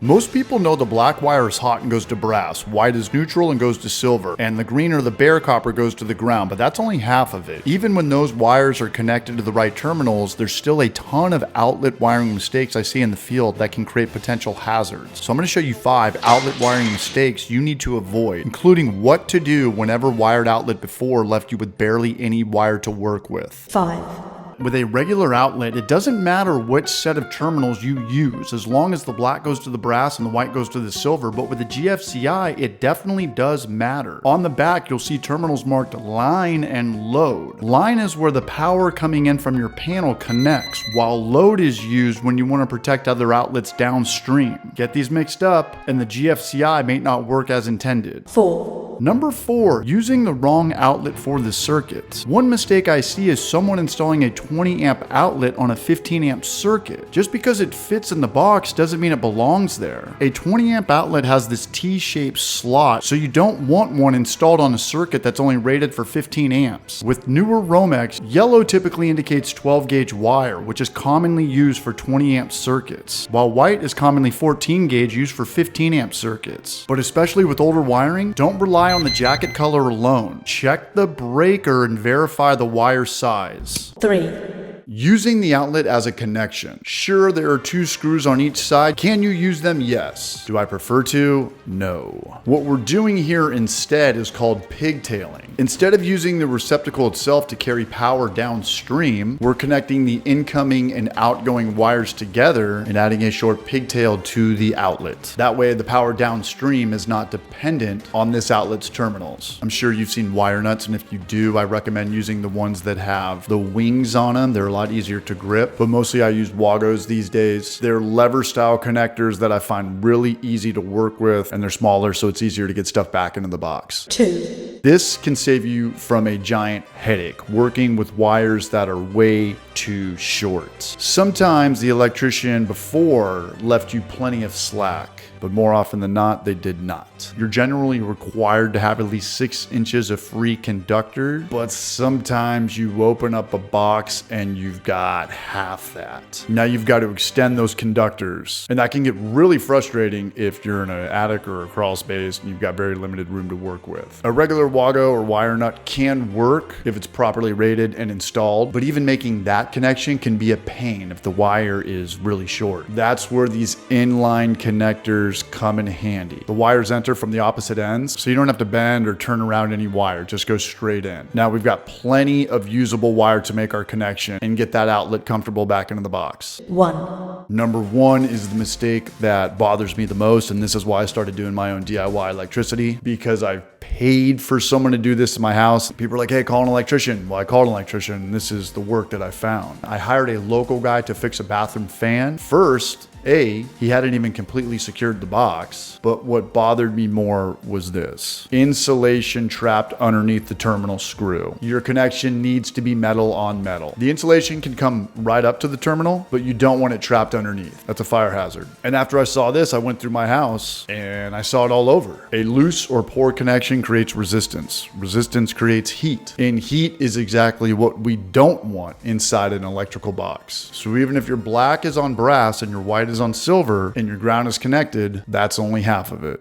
Most people know the black wire is hot and goes to brass, white is neutral and goes to silver, and the green or the bare copper goes to the ground, but that's only half of it. Even when those wires are connected to the right terminals, there's still a ton of outlet wiring mistakes I see in the field that can create potential hazards. So I'm going to show you 5 outlet wiring mistakes you need to avoid, including what to do whenever wired outlet before left you with barely any wire to work with. 5. With a regular outlet, it doesn't matter which set of terminals you use, as long as the black goes to the brass and the white goes to the silver, but with the GFCI, it definitely does matter. On the back, you'll see terminals marked line and load. Line is where the power coming in from your panel connects, while load is used when you want to protect other outlets downstream. Get these mixed up, and the GFCI may not work as intended. 4. Number 4, using the wrong outlet for the circuit. One mistake I see is someone installing a 20 amp outlet on a 15 amp circuit. Just because it fits in the box doesn't mean it belongs there. A 20 amp outlet has this T-shaped slot, so you don't want one installed on a circuit that's only rated for 15 amps. With newer Romex, yellow typically indicates 12 gauge wire, which is commonly used for 20 amp circuits, while white is commonly 14 gauge used for 15 amp circuits. But especially with older wiring, don't rely on the jacket color alone. Check the breaker and verify the wire size. 3. Using the outlet as a connection. Sure, there are 2 screws on each side. Can you use them? Yes. Do I prefer to? No. What we're doing here instead is called pigtailing. Instead of using the receptacle itself to carry power downstream, we're connecting the incoming and outgoing wires together and adding a short pigtail to the outlet. That way the power downstream is not dependent on this outlet's terminals. I'm sure you've seen wire nuts, and if you do, I recommend using the ones that have the wings on them. They're a lot easier to grip, but mostly I use Wagos these days. They're lever style connectors that I find really easy to work with, and they're smaller, so it's easier to get stuff back into the box. 2. This can save you from a giant headache working with wires that are way too short. Sometimes the electrician before left you plenty of slack, but more often than not, they did not. You're generally required to have at least 6 inches of free conductor, but sometimes you open up a box and you've got half that. Now you've got to extend those conductors, and that can get really frustrating if you're in an attic or a crawl space and you've got very limited room to work with. A regular Wago or wire nut can work if it's properly rated and installed, but even making that connection can be a pain if the wire is really short. That's where these inline connectors come in handy. The wires enter from the opposite ends, so you don't have to bend or turn around any wire, just go straight in. Now we've got plenty of usable wire to make our connection and get that outlet comfortable back into the box. 1. Number 1 is the mistake that bothers me the most, and this is why I started doing my own DIY electricity, because I've paid for someone to do this in my house. People are like, hey, call an electrician. Well, I called an electrician, and this is the work that I found. I hired a local guy to fix a bathroom fan. First, he hadn't even completely secured the box, but what bothered me more was this. Insulation trapped underneath the terminal screw. Your connection needs to be metal on metal. The insulation can come right up to the terminal, but you don't want it trapped underneath. That's a fire hazard. And after I saw this, I went through my house and I saw it all over. A loose or poor connection creates resistance. Resistance creates heat. And heat is exactly what we don't want inside an electrical box. So even if your black is on brass and your white is on silver and your ground is connected, that's only half of it.